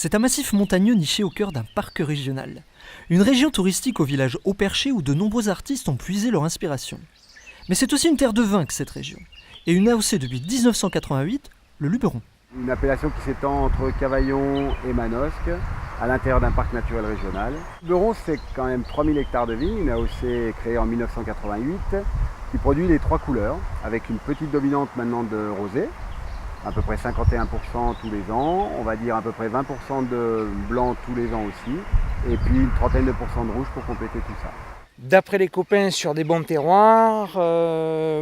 C'est un massif montagneux niché au cœur d'un parc régional. Une région touristique au village haut perché où de nombreux artistes ont puisé leur inspiration. Mais c'est aussi une terre de vin que cette région. Et une AOC depuis 1988, le Luberon. Une appellation qui s'étend entre Cavaillon et Manosque, à l'intérieur d'un parc naturel régional. Le Luberon, c'est quand même 3000 hectares de vignes, une AOC créée en 1988, qui produit les trois couleurs, avec une petite dominante maintenant de rosé, à peu près 51% tous les ans, on va dire à peu près 20% de blanc tous les ans aussi, et puis une trentaine de pourcents de rouge pour compléter tout ça. D'après les copains, sur des bons terroirs,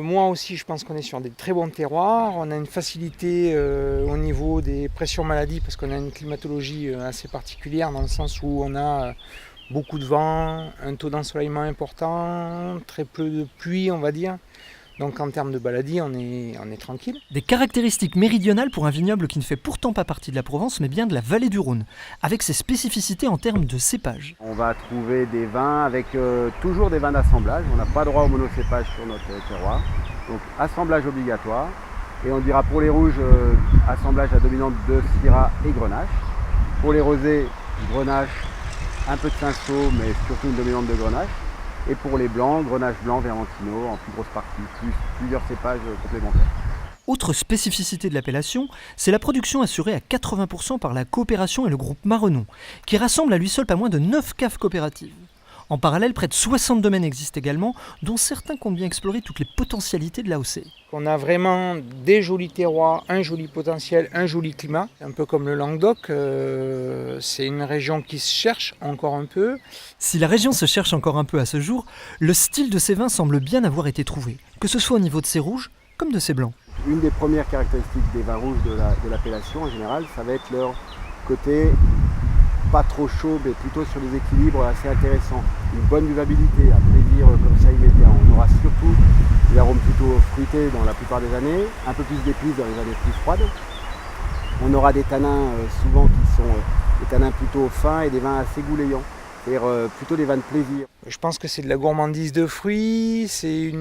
moi aussi je pense qu'on est sur des très bons terroirs. On a une facilité au niveau des pressions maladies parce qu'on a une climatologie assez particulière dans le sens où on a beaucoup de vent, un taux d'ensoleillement important, très peu de pluie on va dire. Donc en termes de maladie, on est tranquille. Des caractéristiques méridionales pour un vignoble qui ne fait pourtant pas partie de la Provence, mais bien de la vallée du Rhône, avec ses spécificités en termes de cépage. On va trouver des vins avec toujours des vins d'assemblage. On n'a pas droit au monocépage sur notre terroir. Donc assemblage obligatoire. Et on dira pour les rouges, assemblage à dominante de Syrah et Grenache. Pour les rosés, Grenache, un peu de Cinsault, mais surtout une dominante de Grenache. Et pour les blancs, Grenache blanc, Vermentino en plus grosse partie, plus plusieurs cépages complémentaires. Autre spécificité de l'appellation, c'est la production assurée à 80% par la coopération et le groupe Marenon, qui rassemble à lui seul pas moins de 9 caves coopératives. En parallèle, près de 60 domaines existent également, dont certains comptent bien explorer toutes les potentialités de l'AOC. On a vraiment des jolis terroirs, un joli potentiel, un joli climat. Un peu comme le Languedoc, c'est une région qui se cherche encore un peu. Si la région se cherche encore un peu à ce jour, le style de ces vins semble bien avoir été trouvé, que ce soit au niveau de ces rouges comme de ces blancs. Une des premières caractéristiques des vins rouges de l'appellation en général, ça va être leur côté pas trop chaud, mais plutôt sur des équilibres assez intéressants. Une bonne buvabilité, un plaisir comme ça immédiat. On aura surtout des arômes plutôt fruités dans la plupart des années, un peu plus d'épices dans les années plus froides. On aura des tanins souvent qui sont des tanins plutôt fins et des vins assez goulayants, c'est-à-dire plutôt des vins de plaisir. Je pense que c'est de la gourmandise de fruits, c'est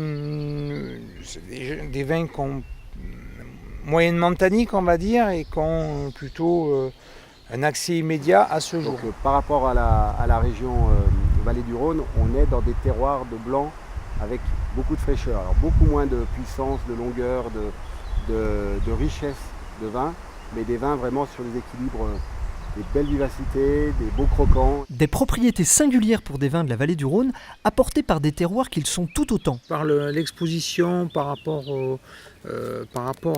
des vins qui ont moyennement tanniques on va dire et qui ont plutôt un accès immédiat à ce jour. Donc, par rapport à la région Vallée du Rhône, on est dans des terroirs de blanc avec beaucoup de fraîcheur. Alors, beaucoup moins de puissance, de longueur, de richesse de vin, mais des vins vraiment sur les équilibres, des belles vivacités, des beaux croquants. Des propriétés singulières pour des vins de la vallée du Rhône, apportées par des terroirs qu'ils sont tout autant. Par l'exposition, par rapport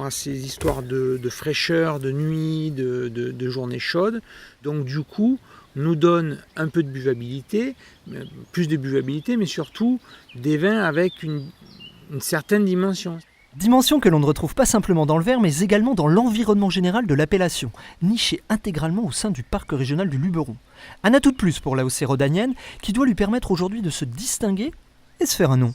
à ces histoires de fraîcheur, de nuit, de journées chaudes, donc du coup, nous donne un peu de buvabilité, plus de buvabilité, mais surtout des vins avec une certaine dimension. Dimension que l'on ne retrouve pas simplement dans le verre, mais également dans l'environnement général de l'appellation, nichée intégralement au sein du parc régional du Luberon. Un atout de plus pour l'AOC rhodanienne, qui doit lui permettre aujourd'hui de se distinguer et se faire un nom.